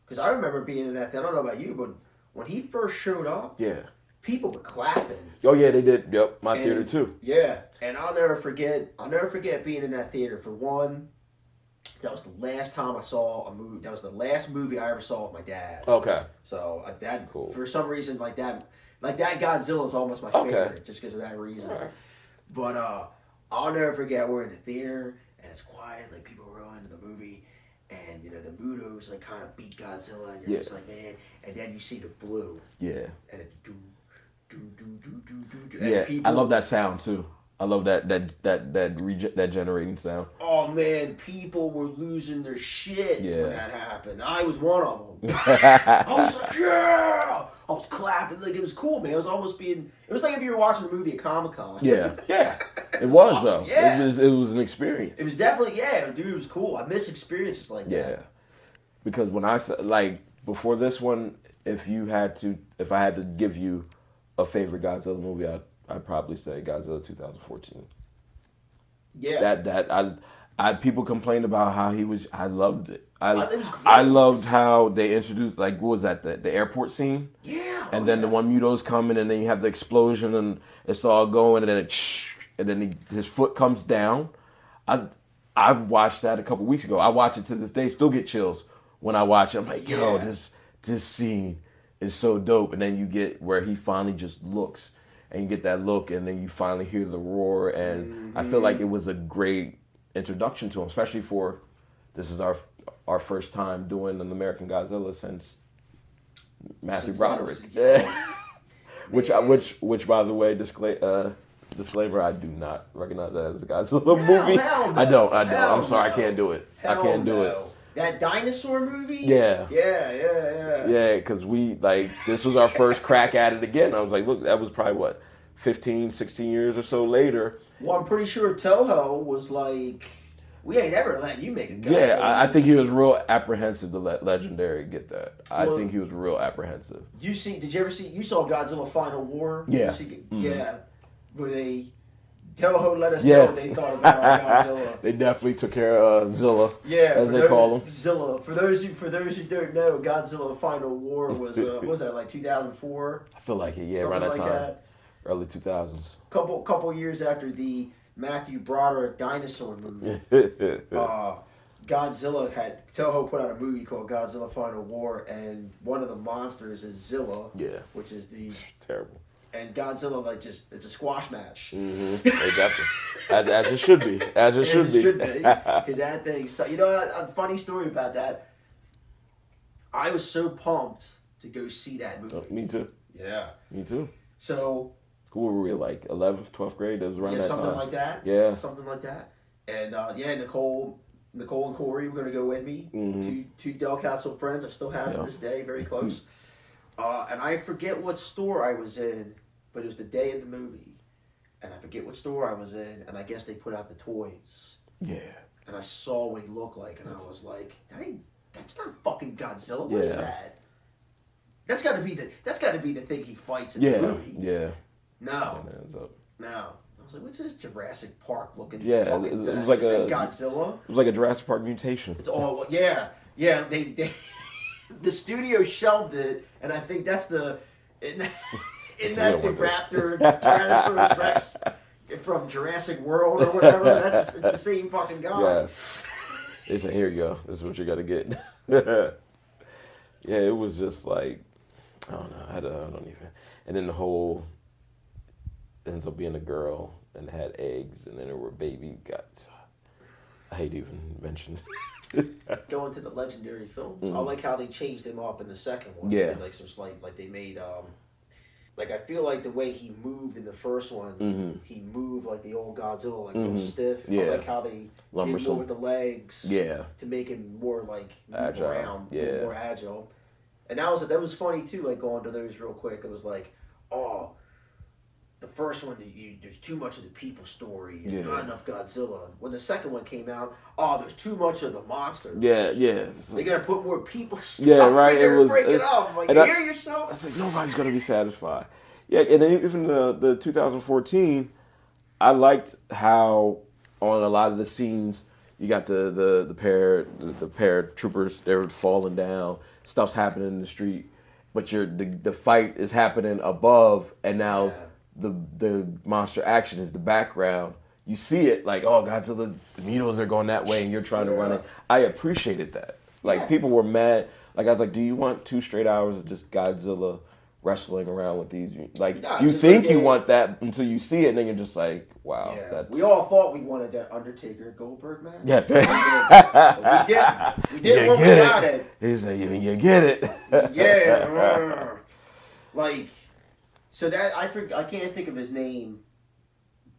Speaker 1: Because I remember being in that. I don't know about you, but when he first showed up,
Speaker 2: Yeah.
Speaker 1: people were clapping.
Speaker 2: Oh yeah, they did. Yep, my theater too.
Speaker 1: Yeah, and I'll never forget being in that theater. For one, that was the last time I saw a movie. That was the last movie I ever saw with my dad.
Speaker 2: Okay.
Speaker 1: So that
Speaker 2: Cool.
Speaker 1: for some reason like that Godzilla is almost my favorite just because of that reason.
Speaker 2: Right.
Speaker 1: But I'll never forget we're in the theater and it's quiet, like people are real into the movie, and you know the Mutos like kind of beat Godzilla, and you're just like, man, and then you see the blue.
Speaker 2: Yeah.
Speaker 1: And it do.
Speaker 2: Yeah,
Speaker 1: people,
Speaker 2: I love that sound too. I love that generating sound.
Speaker 1: Oh man, people were losing their shit when that happened. I was one of them. I was like, yeah! I was clapping, like it was cool, man. It was like if you were watching a movie at Comic-Con.
Speaker 2: Yeah. It was
Speaker 1: awesome.
Speaker 2: though.
Speaker 1: Yeah.
Speaker 2: It was an experience.
Speaker 1: It was definitely, dude, it was cool. I miss experiences like that.
Speaker 2: Yeah. Because when I like before this one, if I had to give you a favorite Godzilla movie, I'd probably say Godzilla 2014.
Speaker 1: Yeah.
Speaker 2: That people complained about how he was. I loved it.
Speaker 1: It was great.
Speaker 2: I loved how they introduced, like, what was that, the airport scene?
Speaker 1: Yeah.
Speaker 2: And then the one Muto's coming, and then you have the explosion, and it's all going, and then his foot comes down. I've watched that a couple weeks ago. I watch it to this day, still get chills when I watch it. I'm like, yo, this scene is so dope. And then you get where he finally just looks, and you get that look, and then you finally hear the roar. And I feel like it was a great introduction to him, especially for this is our first time doing an American Godzilla since Matthew Broderick. Which by the way, disclaimer, I do not recognize that as a Godzilla movie.
Speaker 1: Hell no.
Speaker 2: I don't. I'm sorry,
Speaker 1: no.
Speaker 2: I can't do it.
Speaker 1: Hell
Speaker 2: I can't do it.
Speaker 1: That dinosaur movie?
Speaker 2: Yeah.
Speaker 1: Yeah,
Speaker 2: because this was our first crack at it again. I was like, look, that was probably 15, 16 years or so later.
Speaker 1: Well, I'm pretty sure Toho was like, we ain't ever letting you make a Godzilla
Speaker 2: Yeah, I
Speaker 1: movie.
Speaker 2: think he was real apprehensive to let Legendary get that. I think he was real apprehensive.
Speaker 1: You saw Godzilla Final War?
Speaker 2: Yeah.
Speaker 1: Yeah. Where Toho let us know what they thought about Godzilla.
Speaker 2: They definitely took care of Zilla, as they call him.
Speaker 1: Zilla. For those who don't know, Godzilla Final War was what was that, like 2004?
Speaker 2: I feel like it, yeah,
Speaker 1: Something
Speaker 2: around that
Speaker 1: like
Speaker 2: time.
Speaker 1: that.
Speaker 2: Early 2000s.
Speaker 1: Couple years after the Matthew Broderick dinosaur movie. Toho put out a movie called Godzilla Final War, and one of the monsters is Zilla.
Speaker 2: Yeah.
Speaker 1: Which is the
Speaker 2: terrible.
Speaker 1: And Godzilla, it's a squash match.
Speaker 2: Mm-hmm. Exactly. as it should be. As it should be.
Speaker 1: Because that thing, a funny story about that. I was so pumped to go see that movie.
Speaker 2: Me too.
Speaker 1: Yeah.
Speaker 2: Me too.
Speaker 1: So.
Speaker 2: Who were we, like 11th, 12th grade? That was around that
Speaker 1: something
Speaker 2: time.
Speaker 1: like that.
Speaker 2: Yeah.
Speaker 1: Something like that. And Nicole and Corey were going to go with me.
Speaker 2: Mm-hmm.
Speaker 1: Two Del Castle friends I still have to this day, very close. And I forget what store I was in, but it was the day of the movie. And I forget what store I was in, and I guess they put out the toys.
Speaker 2: Yeah.
Speaker 1: And I saw what he looked like, and I was like, that's not fucking Godzilla. What is that? That's got to be the thing he fights in the movie.
Speaker 2: Yeah.
Speaker 1: No. I was like, what's this Jurassic Park looking?
Speaker 2: Yeah, it was like
Speaker 1: Godzilla.
Speaker 2: It was like a Jurassic Park mutation.
Speaker 1: It's all They the studio shelved it, and I think that's the Raptor Tyrannosaurus Rex from Jurassic World or whatever. It's the same fucking guy.
Speaker 2: Yes. They said, here you go. This is what you got to get. Yeah, it was just like, I don't know. I don't even. And then the whole ends up being a girl and had eggs, and then there were baby guts. I hate even mentioning.
Speaker 1: Going to the legendary films, I like how they changed him up in the second one.
Speaker 2: Yeah.
Speaker 1: They did, like some slight, like they made, like I feel like the way he moved in the first one, he moved like the old Godzilla, like real stiff.
Speaker 2: Yeah.
Speaker 1: I like how they did more with the legs.
Speaker 2: Yeah.
Speaker 1: To make him more like move
Speaker 2: Agile.
Speaker 1: around,
Speaker 2: Yeah.
Speaker 1: more agile. And that was funny too. Like going to those real quick, it was like, the first one, there's too much of the people story and not enough Godzilla. When the second one came out, there's too much of the monsters.
Speaker 2: Yeah.
Speaker 1: They gotta put more people stuff.
Speaker 2: Yeah, right.
Speaker 1: It was break it up. I'm like, you hear yourself?
Speaker 2: I was like, nobody's gonna be satisfied. Yeah, and then even the 2014, I liked how on a lot of the scenes You got the paratroopers. They're falling down. Stuff's happening in the street, but the fight is happening above, and now the monster action is the background. You see it like, oh, Godzilla, the needles are going that way, and you're trying to run it. I appreciated that. Like people were mad. Like I was like, do you want 2 straight hours of just Godzilla wrestling around with these? Like you think you want that until you see it, and then you're just like, wow.
Speaker 1: Yeah.
Speaker 2: That's...
Speaker 1: We all thought we wanted that Undertaker Goldberg match.
Speaker 2: Yeah,
Speaker 1: we did what we got it.
Speaker 2: He said, you get it.
Speaker 1: Yeah. Like, so that I can't think of his name,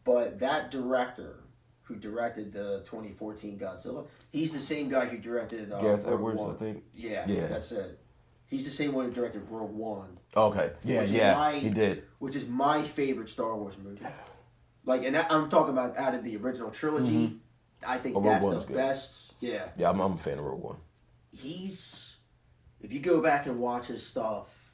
Speaker 1: but that director who directed the 2014 Godzilla, he's the same guy who directed
Speaker 2: Gareth
Speaker 1: Rogue
Speaker 2: Edwards,
Speaker 1: One.
Speaker 2: I think.
Speaker 1: Yeah, that's it. He's the same one who directed Rogue One.
Speaker 2: Okay. Yeah, he did.
Speaker 1: Which is my favorite Star Wars movie. Like, and I'm talking about out of the original trilogy. Mm-hmm. I think that's the best. Yeah.
Speaker 2: Yeah, I'm a fan of Rogue One.
Speaker 1: If you go back and watch his stuff,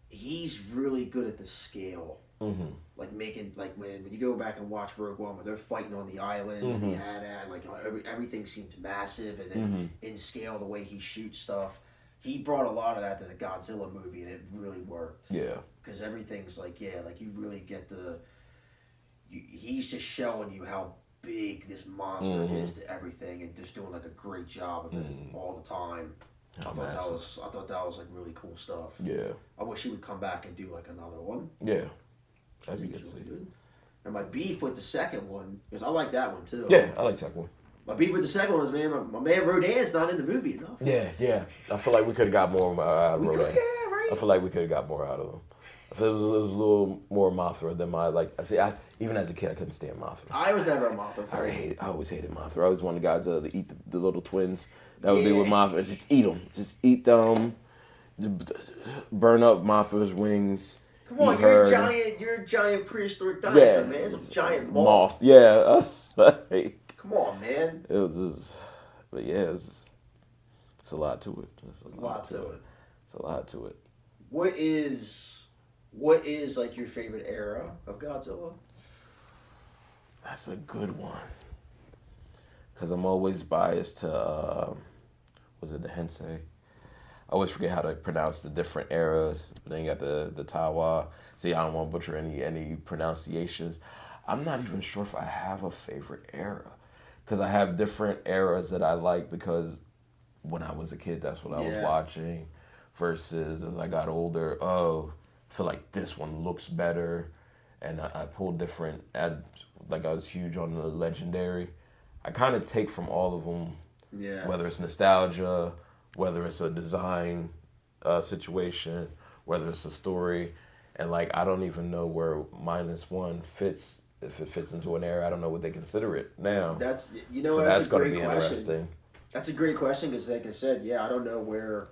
Speaker 1: he's really good at the scale. Mm-hmm. Like making, like when you go back and watch Rogue One, when they're fighting on the island and the AT-AT, like everything seems massive, and then in scale, the way he shoots stuff, he brought a lot of that to the Godzilla movie, and it really worked.
Speaker 2: Yeah,
Speaker 1: because everything's like you really get he's just showing you how big this monster is to everything, and just doing like a great job of it all the time. I thought that was like really cool stuff.
Speaker 2: Yeah,
Speaker 1: I wish he would come back and do like another one.
Speaker 2: Yeah. That'd be good to see.
Speaker 1: And my beef with the second one, because I like that one too.
Speaker 2: Yeah, I like the second one.
Speaker 1: My beef with the second one is, man, my man Rodan's not in the movie enough.
Speaker 2: Yeah. I feel like we could have got more out of Rodan.
Speaker 1: Yeah, right.
Speaker 2: I feel like we could have got more out of him. I feel it was a little more Mothra than even as a kid, I couldn't stand Mothra.
Speaker 1: I was never a Mothra fan.
Speaker 2: I always hated Mothra. I was one of the guys that eat the little twins. That would be with Mothra. Just eat them. Just eat them. Burn up Mothra's wings.
Speaker 1: Come on, you're a giant prehistoric dinosaur, man. It's a giant moth.
Speaker 2: Yeah, us.
Speaker 1: Come on, man.
Speaker 2: It was but yeah, it's a lot to it. It's a lot to it.
Speaker 1: What is like your favorite era of Godzilla?
Speaker 2: That's a good one. Because I'm always biased to, was it the Heisei? I always forget how to pronounce the different eras. But then you got the Tawa. See, I don't want to butcher any pronunciations. I'm not even sure if I have a favorite era. Because I have different eras that I like because when I was a kid, that's what I was watching. Versus as I got older, I feel like this one looks better. And I pulled different, like I was huge on the Legendary. I kind of take from all of them, whether it's nostalgia, whether it's a design situation, whether it's a story. And like, I don't even know where Minus One fits. If it fits into an era, I don't know what they consider it now.
Speaker 1: That's
Speaker 2: that's going to be interesting.
Speaker 1: That's a great question because, like I said, I don't know where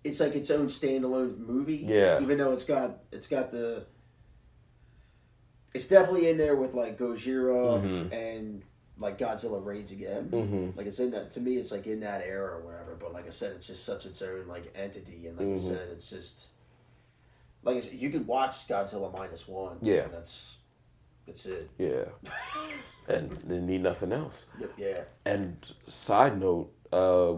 Speaker 1: it's like its own standalone movie.
Speaker 2: Yeah.
Speaker 1: Even though it's definitely in there with like Gojira and like Godzilla Raids Again. Mm-hmm. Like it's in that, to me, it's like in that era or whatever. But like I said, it's just such its own like entity, and like I said, it's just like I said, you can watch Godzilla Minus One.
Speaker 2: Yeah.
Speaker 1: And that's it.
Speaker 2: Yeah. And they need nothing else.
Speaker 1: Yep. Yeah.
Speaker 2: And side note,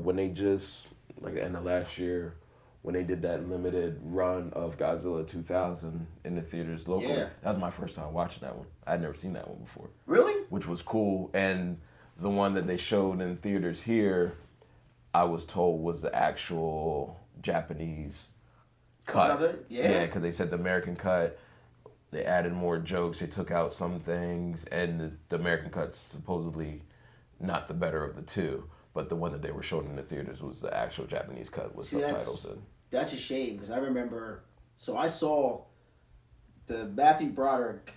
Speaker 2: when they just like the end of last year, when they did that limited run of Godzilla 2000 in the theaters locally, that was my first time watching that one. I'd never seen that one before.
Speaker 1: Really?
Speaker 2: Which was cool. And the one that they showed in theaters here, I was told was the actual Japanese cut
Speaker 1: of it?
Speaker 2: Yeah, because they said the American cut, they added more jokes, they took out some things, and the American cut's supposedly not the better of the two. But the one that they were showing in the theaters was the actual Japanese cut with subtitles in.
Speaker 1: That's a shame because I remember. So I saw the Matthew Broderick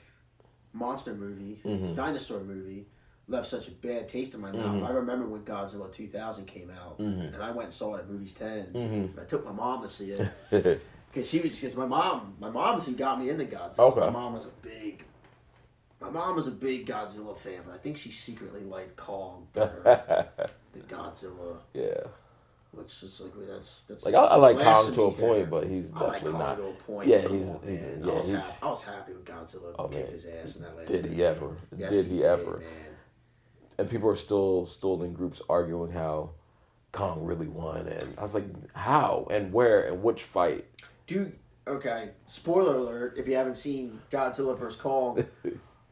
Speaker 1: monster movie, dinosaur movie, left such a bad taste in my mouth. I remember when Godzilla 2000 came out, and I went and saw it at Movies 10. I took my mom to see it because my mom was who got me into Godzilla.
Speaker 2: Okay.
Speaker 1: My mom was a big Godzilla fan, but I think she secretly liked Kong better than Godzilla.
Speaker 2: Yeah.
Speaker 1: Which is like that's
Speaker 2: like I like Kong to a point, but he's definitely not.
Speaker 1: To a point.
Speaker 2: Yeah,
Speaker 1: I was happy when Godzilla kicked his ass in that last
Speaker 2: Did
Speaker 1: movie.
Speaker 2: he ever?
Speaker 1: Yes,
Speaker 2: Did he ever?
Speaker 1: Man.
Speaker 2: And people are still in groups arguing how Kong really won, and I was like, how and where and which fight?
Speaker 1: Dude, okay. Spoiler alert: if you haven't seen Godzilla vs Kong,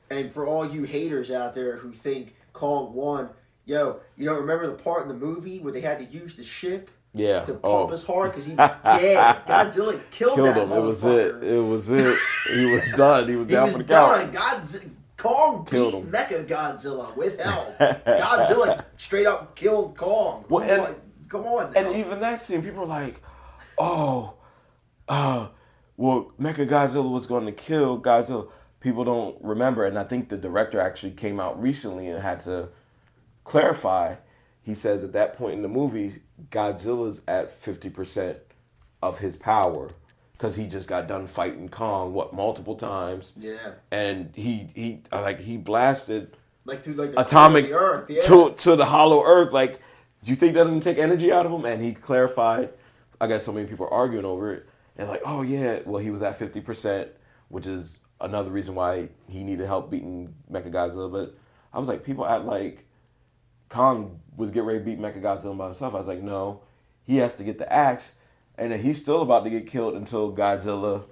Speaker 1: and for all you haters out there who think Kong won, yo, you don't remember the part in the movie where they had to use the ship?
Speaker 2: Yeah.
Speaker 1: To pump his heart because he was dead. Godzilla killed that
Speaker 2: him.
Speaker 1: motherfucker.
Speaker 2: It was it. He was done. He was down for the count.
Speaker 1: Kong beat Mecha Godzilla with help. Godzilla straight up killed Kong.
Speaker 2: Well,
Speaker 1: come on now.
Speaker 2: And even that scene, people are like, well, Mecha Godzilla was going to kill Godzilla. People don't remember, and I think the director actually came out recently and had to clarify. He says at that point in the movie, Godzilla's at 50% of his power because he just got done fighting Kong multiple times.
Speaker 1: Yeah.
Speaker 2: And he blasted
Speaker 1: through the
Speaker 2: atomic
Speaker 1: the earth, yeah.
Speaker 2: to the hollow earth. Like, do you think that didn't take energy out of him? And he clarified. I guess so many people are arguing over it, and like, oh yeah, well he was at 50%, which is another reason why he needed help beating Mechagodzilla. But I was like, people act like Kong was getting ready to beat Mechagodzilla by himself. I was like, no, he has to get the axe, and then he's still about to get killed until Godzilla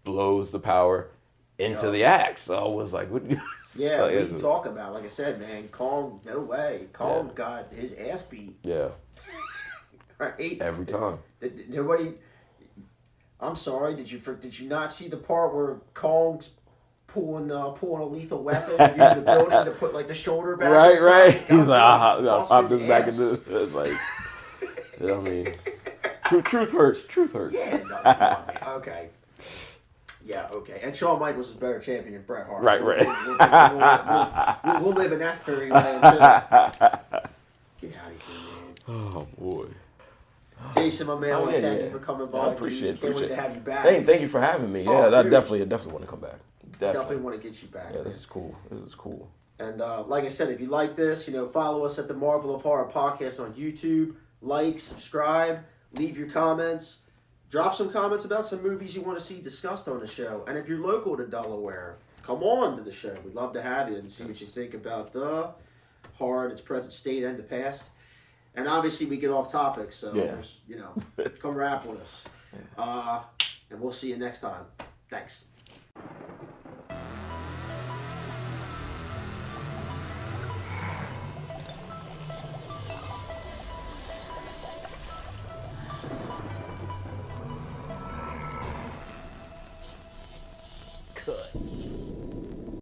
Speaker 2: blows the power into the axe. So I was like, what?
Speaker 1: Yeah, what are you talking about? Like I said, man, Kong, no way. Kong got his ass beat.
Speaker 2: Yeah.
Speaker 1: Right?
Speaker 2: Every time.
Speaker 1: Nobody. I'm sorry. Did you not see the part where Kong's pulling a lethal weapon and using the building to put the shoulder back?
Speaker 2: Right. He's like, I'll pop this back in this. It's like, I mean, truth hurts. Truth hurts.
Speaker 1: Yeah. No, okay. Yeah. Okay. And Shawn Michaels is a better champion than Bret Hart.
Speaker 2: Right.
Speaker 1: We'll live in that theory land too. Get out of here, man.
Speaker 2: Oh boy.
Speaker 1: Jason, my man, I want to thank you for coming by.
Speaker 2: I appreciate it.
Speaker 1: Can't wait to have you back.
Speaker 2: Thank you for having me. Yeah, I definitely want to come back.
Speaker 1: Definitely want to get you back.
Speaker 2: Yeah, this is cool.
Speaker 1: And like I said, if you like this, follow us at the Marvel of Horror podcast on YouTube. Like, subscribe, leave your comments. Drop some comments about some movies you want to see discussed on the show. And if you're local to Delaware, come on to the show. We'd love to have you and see what you think about horror in its present state and the past. And obviously we get off topic, so come rap with us. And we'll see you next time. Thanks.